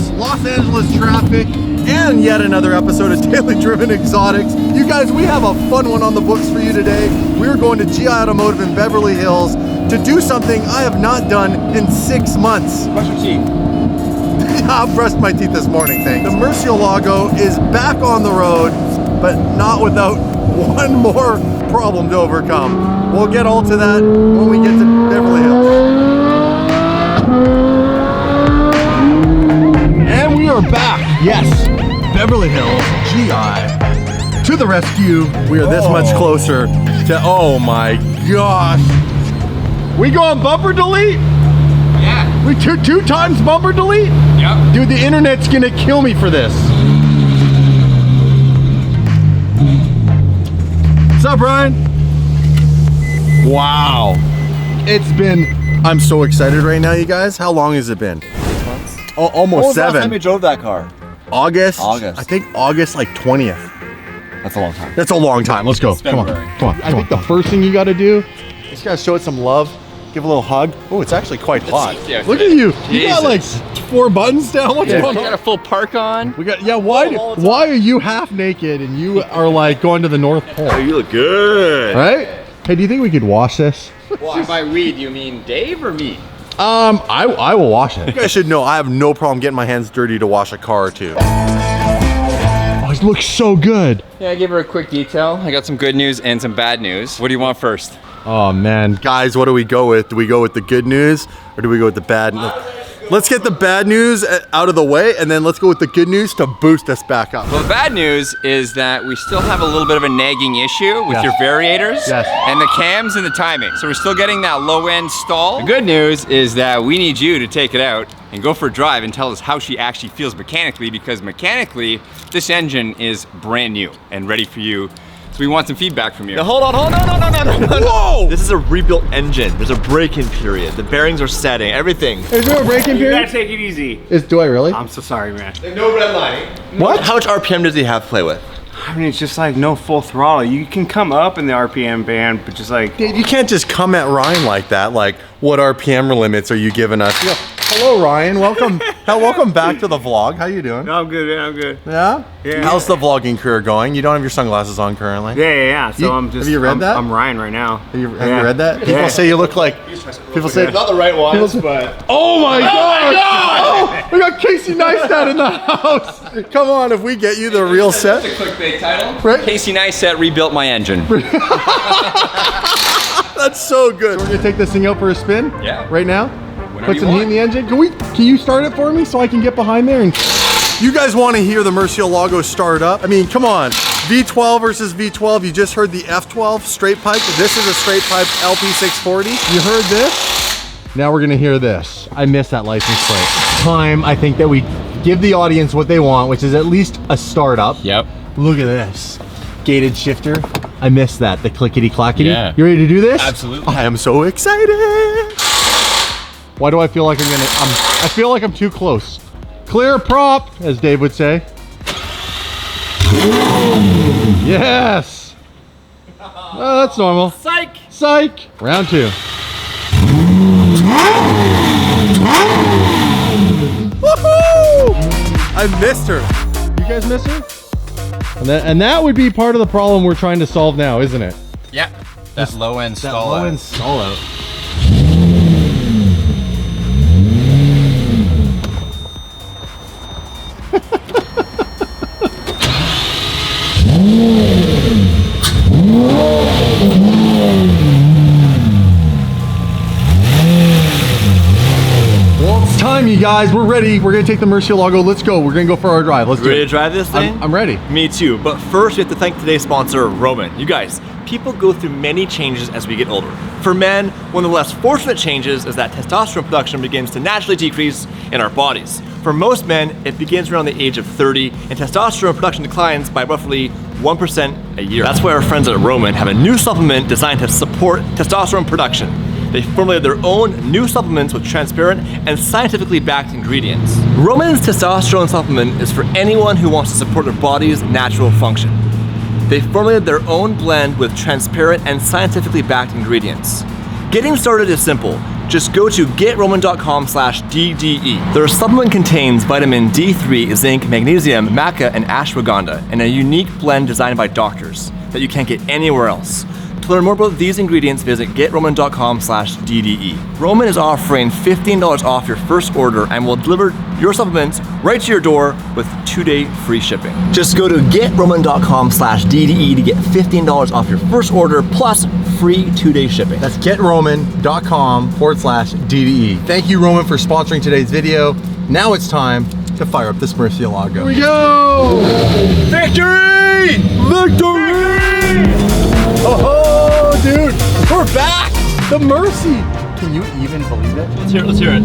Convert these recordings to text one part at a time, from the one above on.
Los Angeles traffic, and yet another episode of Daily Driven Exotics. You guys, we have a fun one on the books for you today. We're going to GI Automotive in Beverly Hills to do something I have not done in 6 months. Brush your teeth. I brushed my teeth this morning, thanks. The Murcielago is back on the road, but not without one more problem to overcome. We'll get all to that when we get to Beverly Hills. And we are back. Yes, Beverly Hills, GI. To the rescue. We are this much closer to, oh my gosh. We going bumper delete? Yeah. We two times bumper delete? Yep. Dude, the internet's gonna kill me for this. What's up, Brian? Wow. I'm so excited right now, you guys. How long has it been? 6 months. Oh, almost When was the last 7. time you drove that car? August? August. I think August like 20th. That's a long time. That's a long time. Let's go. It's Come on. February. Come on. I think the first thing you gotta do is gotta show it some love. Give a little hug. Oh, it's actually quite hot. yeah, Look at you. You got like Jesus. 4 buttons down. What's going We got on? a full park on. We got, yeah, why are you half naked and you are like going to the North Pole? You look good. Right? Hey, do you think we could wash this? Well, by we, do you mean Dave or me? I will wash it. You guys should know I have no problem getting my hands dirty to wash a car or two. Oh, it looks so good. Yeah, I gave her a quick detail. I got some good news and some bad news. What do you want first? Oh man, guys, what do we go with? Do we go with the good news or do we go with the bad news? Let's get the bad news out of the way and then let's go with the good news to boost us back up. Well, the bad news is that we still have a little bit of a nagging issue with your variators and the cams and the timing. So we're still getting that low end stall. The good news is that we need you to take it out and go for a drive and tell us how she actually feels mechanically, because mechanically, this engine is brand new and ready for you. So we want some feedback from you. Now hold on, no. Whoa! This is a rebuilt engine. There's a break-in period. The bearings are setting, everything. Is there a break-in You period? gotta take it easy. Do I really? I'm so sorry, man. No redlining. What? How much RPM does he have to play with? I mean, it's just like no full throttle. You can come up in the RPM band, but just like, Dude, you can't just come at Ryan like that. Like, what RPM limits are you giving us? Yeah. Hello, Ryan. Welcome. Welcome back to the vlog. How you doing? no, I'm good, man, I'm good. Yeah? Yeah. How's the vlogging career going? You don't have your sunglasses on currently? Yeah. So You- I'm just. have you read that? I'm Ryan right now. Have you read that? People Yeah. say you look like. People say. Not the right ones, but... Oh my God! Oh, we got Casey Neistat in the house. Come on, if we get you the real set. That's a clickbait title. Right? Casey Neistat rebuilt my engine. That's so good. We're gonna take this thing out for a spin. Yeah. Right now. Whenever Put you some heat want. in the engine. Can you start it for me so I can get behind there? And you guys want to hear the Murcielago start up? I mean, come on. V12 versus V12. You just heard the F12 straight pipe. This is a straight pipe LP640. You heard this? Now we're gonna hear this. I missed that license plate. Time, I think that we give the audience what they want, which is at least a startup. Yep. Look at this. Gated shifter. I missed that. The clickety clackety. Yeah. You ready to do this? Absolutely. I am so excited. Why do I feel like I feel like I'm too close. Clear prop, as Dave would say. Yes. Oh, that's normal. Psych! Psych. Round 2. Woohoo! I missed her. You guys miss her? And that would be part of the problem we're trying to solve now, isn't it? Yeah. That low end stall. Low end stall out. Well, it's time, you guys. We're ready. We're gonna take the Murcielago. Let's go. We're gonna go for our drive. Let's do Ready to it. drive this thing? I'm ready. Me too, but first we have to thank today's sponsor, Roman. You guys, people go through many changes as we get older. For men, one of the less fortunate changes is that testosterone production begins to naturally decrease in our bodies. For most men, it begins around the age of 30, and testosterone production declines by roughly 1% a year. That's why our friends at Roman have a new supplement designed to support testosterone production. They formulated their own new supplements with transparent and scientifically backed ingredients. Roman's testosterone supplement is for anyone who wants to support their body's natural function. They formulated their own blend with transparent and scientifically backed ingredients. Getting started is simple. just go to getroman.com/DDE. Their supplement contains vitamin D3, zinc, magnesium, maca, and ashwagandha, and a unique blend designed by doctors that you can't get anywhere else. To learn more about these ingredients, visit getroman.com/DDE. Roman is offering $15 off your first order and will deliver your supplements right to your door with 2-day free shipping. Just go to getroman.com/DDE to get $15 off your first order plus free 2-day shipping. That's getroman.com/DDE. Thank you, Roman, for sponsoring today's video. Now it's time to fire up this Murcielago. Here we go! Victory! Victory! Oh, dude, we're back! The Mercy! Can you even believe it? Let's hear it, let's hear it.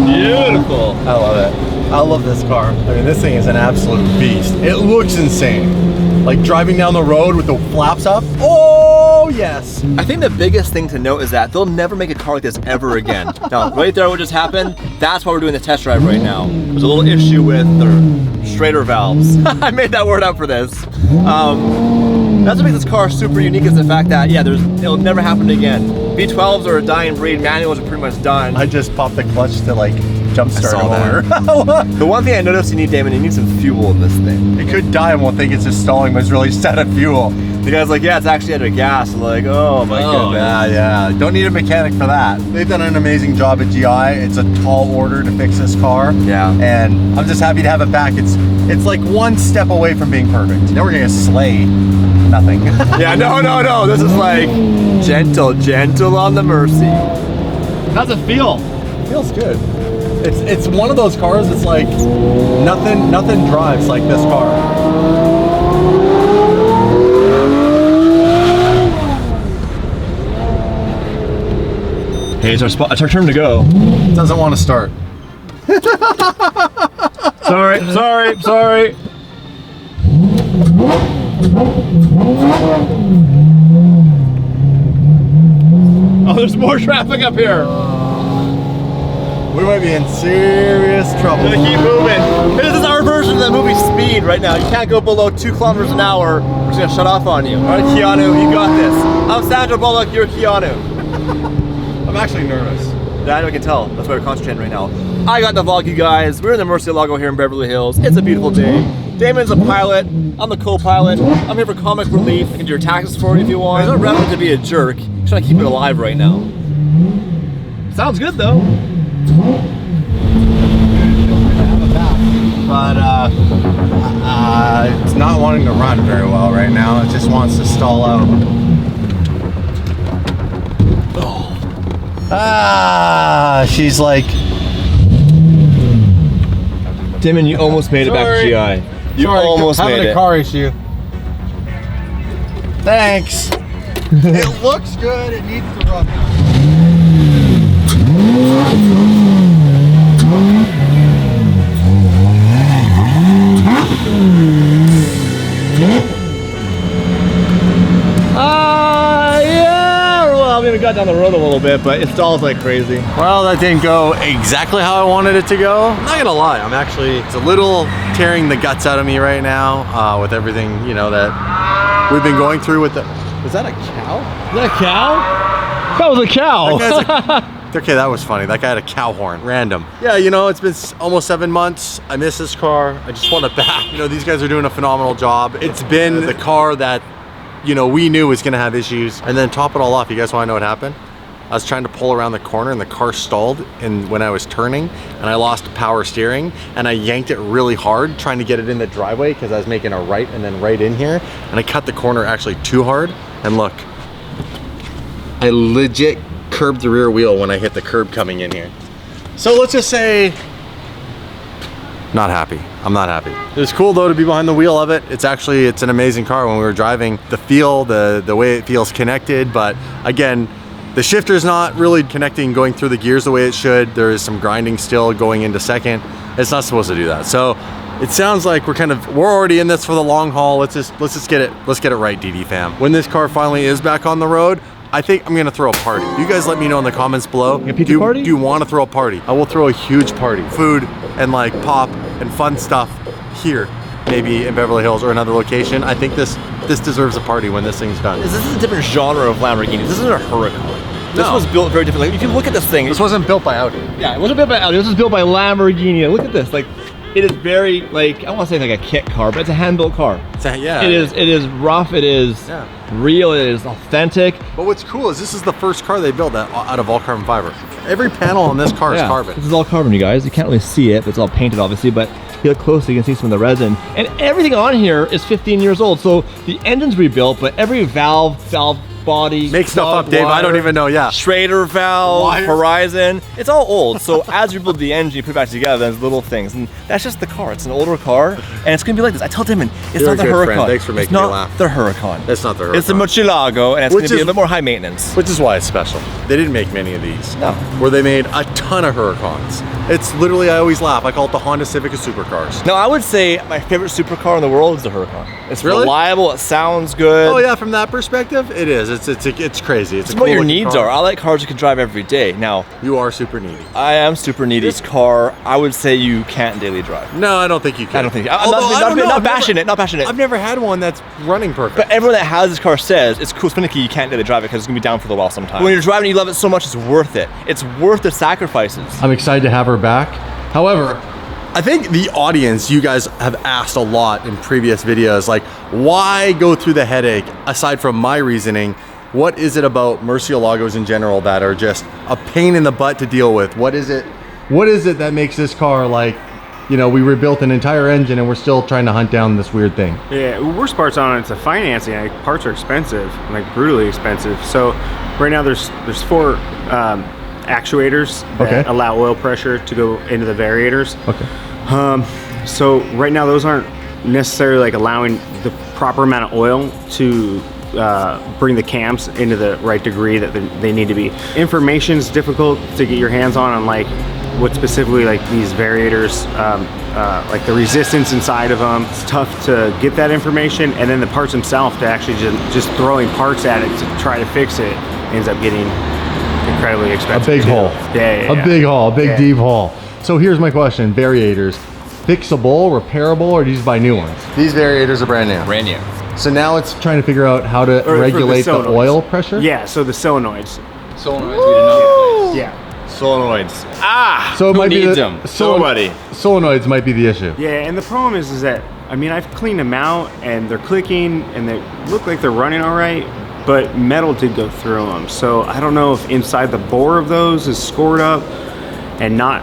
Beautiful. I love it. I love this car. I mean, this thing is an absolute beast. It looks insane. Like driving down the road with the flaps up. Oh, yes. I think the biggest thing to note is that they'll never make a car like this ever again. Now, right there what just happened, that's why we're doing the test drive right now. There's a little issue with their straighter valves. I made that word up for this. That's what makes this car super unique is the fact that, yeah, it'll never happen again. V12s are a dying breed, manuals are pretty much done. I just popped the clutch to like jumpstart a motor. The one thing I noticed you need, Damon, you need some fuel in this thing. It could die and won't think it's just stalling, but it's really just out of fuel. The guy's like, yeah, it's actually out of gas. I'm like, oh my goodness. Yeah. Don't need a mechanic for that. They've done an amazing job at GI. It's a tall order to fix this car. Yeah. And I'm just happy to have it back. It's like one step away from being perfect. Now we're gonna slay nothing. Yeah, no. This is like gentle on the Mercy. How's it feel? It feels good. It's one of those cars. It's like nothing drives like this car. Hey, it's our turn to go. It doesn't want to start. Sorry. Oh, there's more traffic up here. We might be in serious trouble. Gonna keep moving. This is our version of the movie Speed right now. You can't go below 2 kilometers an hour. We're just gonna shut off on you. All right, Keanu, you got this. I'm Sandra Bullock, you're Keanu. I'm actually nervous. That I can tell. That's why we're concentrating right now. I got the vlog, you guys. We're in the Murcielago here in Beverly Hills. It's a beautiful day. Damon's a pilot. I'm the co-pilot. I'm here for comic relief. I can do your taxes for you if you want. He's not repping to be a jerk. He's trying to keep it alive right now. Sounds good though. But it's not wanting to run very well right now. It just wants to stall out. She's like, Damon, you almost made it back to GI. You almost made it. Having a car issue. Thanks. It looks good. It needs to run now. Yeah. Well, we got down the road a little bit, but it stalls like crazy. Well, that didn't go exactly how I wanted it to go. I'm not gonna lie, it's a little tearing the guts out of me right now with everything, you know, that we've been going through with the... Is that a cow? Is that a cow? That was a cow. Okay, that was funny. That guy had a cow horn. Random. Yeah, you know, it's been almost 7 months. I miss this car. I just want it back. You know, these guys are doing a phenomenal job. It's been the car that, you know, we knew was gonna have issues. And then top it all off, you guys wanna know what happened? I was trying to pull around the corner and the car stalled when I was turning, and I lost power steering, and I yanked it really hard trying to get it in the driveway because I was making a right and then right in here, and I cut the corner actually too hard, and look, I legit curbed the rear wheel when I hit the curb coming in here. So let's just say, not happy. I'm not happy. It was cool though to be behind the wheel of it. It's an amazing car when we were driving. The feel, the way it feels connected, but again, the shifter's not really connecting, going through the gears the way it should. There is some grinding still going into second. It's not supposed to do that. So it sounds like we're already in this for the long haul. Let's just get it right, DD fam. When this car finally is back on the road, I think I'm gonna throw a party. You guys let me know in the comments below. A pizza party? Do you want to throw a party? I will throw a huge party. Food and like pop and fun stuff here maybe in Beverly Hills or another location. I think this deserves a party when this thing's done. This is a different genre of Lamborghini. This isn't a Huracan. This was built very differently. Like, if you look at this thing, This wasn't built by Audi. yeah, it wasn't built by Audi. This was built by Lamborghini. Look at this. Like, it is very, like, I don't want to say like a kit car, but it's a hand-built car. Yeah. It is rough. It is real. It is authentic. But what's cool is this is the first car they built out of all carbon fiber. Every panel on this car is carbon. This is all carbon, you guys. You can't really see it, but it's all painted, obviously. But if you look closely, you can see some of the resin. And everything on here is 15 years old. So the engine's rebuilt, but every valve body. Make stuff up, Dave. I don't even know. Yeah. Schrader valve, Horizon. It's all old. So as you build the engine, you put it back together, there's little things. And that's just the car. It's an older car. And it's going to be like this. I tell Damon, it's You're not the a good Huracan. friend. Thanks for making me laugh. It's not the Huracan. It's not the Huracan. It's the Murcielago, and it's going to be a bit more high maintenance. Which is why it's special. They didn't make many of these. No. Where they made a ton of Huracans. It's literally, I always laugh, I call it the Honda Civic of supercars. No, I would say my favorite supercar in the world is the Huracan. It's Really? reliable, it sounds good. Oh yeah, from that perspective, it is. It's crazy. It's It's what your needs are. I like cars you can drive every day. Now, You are super needy. I am super needy. This car, I would say you can't daily drive. No, I don't think you can. I don't think. Although, I don't know, Not I've never- passionate. Not passionate. I've never had one that's running perfect. But everyone that has this car says it's cool, it's finicky, you can't daily drive it because it's gonna be down for the while sometime. When you're driving, you love it so much, it's worth it. It's worth the sacrifices. I'm excited to have her back. However, I think the audience, you guys have asked a lot in previous videos, like, why go through the headache? Aside from my reasoning, what is it about Murcielagos in general that are just a pain in the butt to deal with? What is it that makes this car like, you know, we rebuilt an entire engine and we're still trying to hunt down this weird thing? Yeah, worst part's on it's the financing. Like, parts are expensive, like brutally expensive. So right now there's 4 actuators that allow oil pressure to go into the variators. So right now those aren't necessarily like allowing the proper amount of oil to bring the cams into the right degree that they need to be. Information's difficult to get your hands on like what specifically like these variators, like the resistance inside of them. It's tough to get that information, and then the parts themselves, to actually just throwing parts at it to try to fix it ends up getting incredibly expensive. A big too. hole. A big hole, a big deep hole. So here's my question, variators, fixable, repairable, or do you just buy new ones? These variators are brand new. Brand new. So now it's trying to figure out how to regulate the oil pressure? Yeah, so the solenoids. Solenoids need another place. Yeah. Solenoids. So it Who might needs be them? Nobody. Solenoids might be the issue. Yeah, and the problem is that, I mean, I've cleaned them out and they're clicking and they look like they're running all right, but metal did go through them. So I don't know if inside the bore of those is scored up and not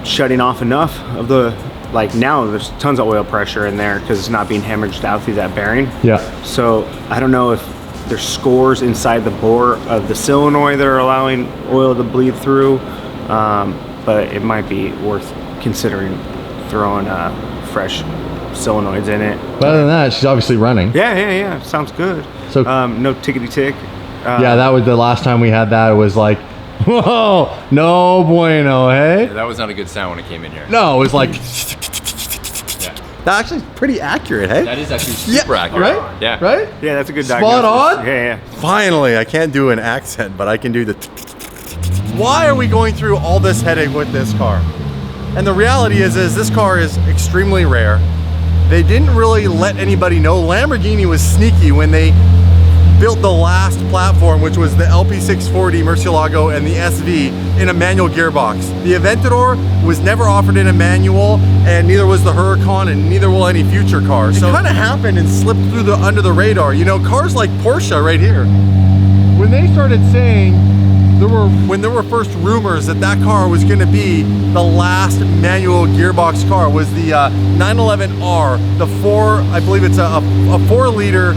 shutting off enough of the, like now there's tons of oil pressure in there because it's not being hemorrhaged out through that bearing. Yeah. So I don't know if there's scores inside the bore of the solenoid that are allowing oil to bleed through, but it might be worth considering throwing fresh solenoids in it. But other than that, she's obviously running. Yeah. Sounds good. So no tickety tick. yeah, that was the last time we had that. It was like, whoa, no bueno, hey? Yeah, that was not a good sound when it came in here. No, it was like, Yeah. that actually pretty accurate, hey? That is actually super accurate. Right? Yeah. Right? Yeah, that's a good Spot diagnosis. on? Yeah. Finally, I can't do an accent, but I can do the. Why are we going through all this headache with this car? And the reality is this car is extremely rare. They didn't really let anybody know. Lamborghini was sneaky when they built the last platform, which was the LP640 Murcielago and the SV in a manual gearbox. The Aventador was never offered in a manual, and neither was the Huracan, and neither will any future car. So it kind of happened and slipped through under the radar. You know, cars like Porsche right here, when they started saying, when there were first rumors that car was going to be the last manual gearbox car, was the 911R, I believe it's a 4-liter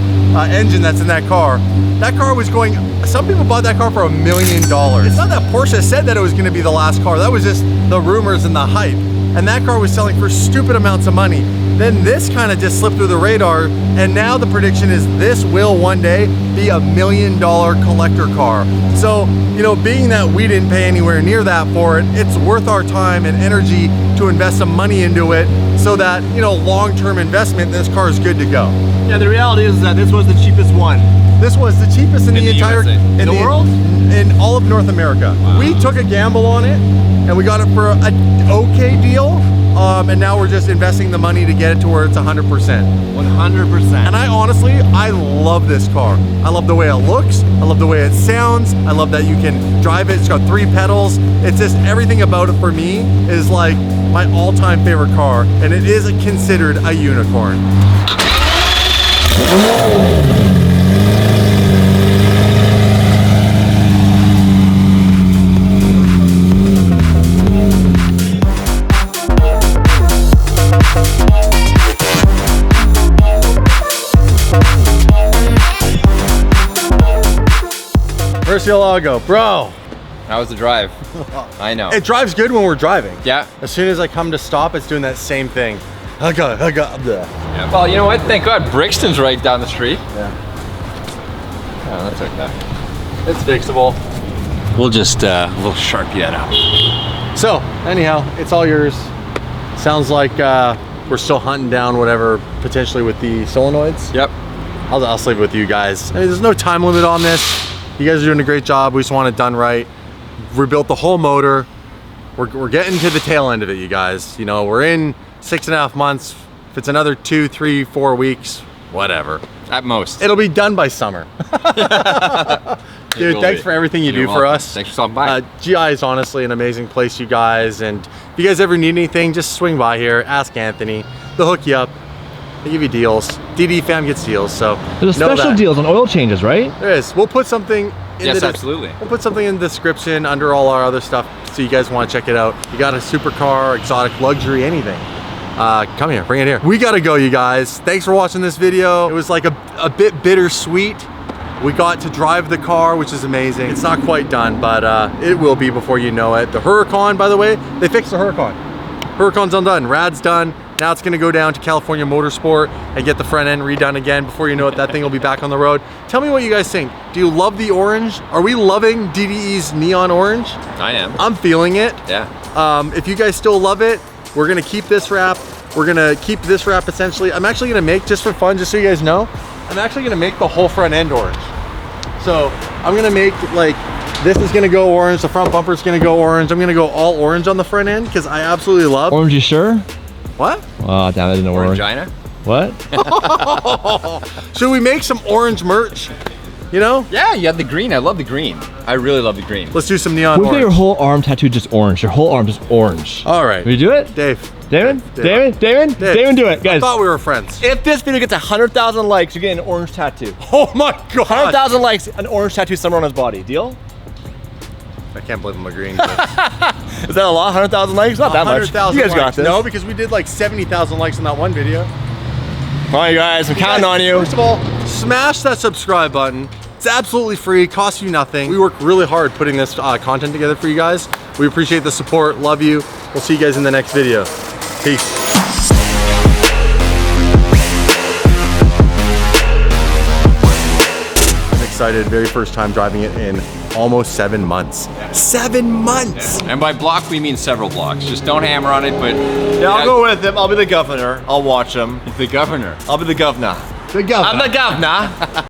engine that's in that car. That car was going, some people bought that car for $1 million. It's not that Porsche said that it was going to be the last car. That was just the rumors and the hype. And that car was selling for stupid amounts of money. Then this kind of just slipped through the radar, and now the prediction is this will one day be $1 million collector car. So, you know, being that we didn't pay anywhere near that for it, it's worth our time and energy to invest some money into it so that, you know, long-term investment, this car is good to go. Yeah, the reality is that this was the cheapest one. This was the cheapest in the entire USA. In the world? In all of North America. Wow. We took a gamble on it and we got it for an okay deal. and now we're just investing the money to get it to where it's 100%. 100%. And I honestly, I love this car. I love the way it looks. I love the way it sounds. I love that you can drive it. It's got 3 pedals. It's just everything about it for me is like my all-time favorite car, and it is considered a unicorn. Murcielago, bro. How was the drive? I know. It drives good when we're driving. Yeah. As soon as I come to stop, it's doing that same thing. Yeah. Well, you know what? Thank God Brixton's right down the street. Yeah. Oh, that's okay. It's fixable. We'll just we'll sharpie that up. So, anyhow, it's all yours. Sounds like we're still hunting down whatever potentially with the solenoids. Yep. I'll sleep with you guys. I mean, there's no time limit on this. You guys are doing a great job. We just want it done right. Rebuilt the whole motor. We're getting to the tail end of it, you guys. You know, we're in 6.5 months. If it's another 2, 3, 4 weeks, whatever. At most. It'll be done by summer. Dude, thanks for everything you do for us. Thanks for stopping by. GI is honestly an amazing place, you guys. And if you guys ever need anything, just swing by here. Ask Anthony. They'll hook you up. They give you deals. DD fam gets deals, so there's special deals on oil changes, right? There is. We'll put something in absolutely. We'll put something in the description under all our other stuff so you guys want to check it out. You got a supercar, exotic, luxury, anything. Come here, bring it here. We gotta go, you guys. Thanks for watching this video. It was like a bit bittersweet. We got to drive the car, which is amazing. It's not quite done, but it will be before you know it. The Huracan, by the way, they fixed the Huracan. Huracan's undone, Rad's done. Now it's gonna go down to California Motorsport and get the front end redone again. Before you know it, that thing will be back on the road. Tell me what you guys think. Do you love the orange? Are we loving DDE's neon orange? I am. I'm feeling it. Yeah. If you guys still love it, we're gonna keep this wrap. We're gonna keep this wrap essentially. I'm actually gonna make, just for fun, just so you guys know, I'm actually gonna make the whole front end orange. So I'm gonna make like, this is gonna go orange, the front bumper's gonna go orange. I'm gonna go all orange on the front end because I absolutely love. Orange, you sure? What? Oh, damn, I didn't know orange. Orangina? What? Should we make some orange merch? You know? Yeah, you have the green. I love the green. I really love the green. Let's do some neon We've got orange. your whole arm tattooed just orange. Your whole arm just orange. All right. Will you do it? Dave, do it, guys. I thought we were friends. If this video gets 100,000 likes, you're getting an orange tattoo. Oh my God. 100,000 likes, an orange tattoo somewhere on his body. Deal? I can't believe I'm agreeing. But Is that a lot? 100,000 likes? Not that much. 100,000 You guys got likes. this. No, because we did like 70,000 likes on that one video. All right, guys, I'm counting on you. First of all, smash that subscribe button. It's absolutely free, costs you nothing. We work really hard putting this content together for you guys. We appreciate the support, love you. We'll see you guys in the next video. Peace. I'm excited, very first time driving it in almost 7 months. 7 months! And by block, we mean several blocks. Just don't hammer on it, but... Yeah, I'll go with him. I'll be the governor. I'll watch him. The governor. I'll be the governor. The governor. I'm the governor.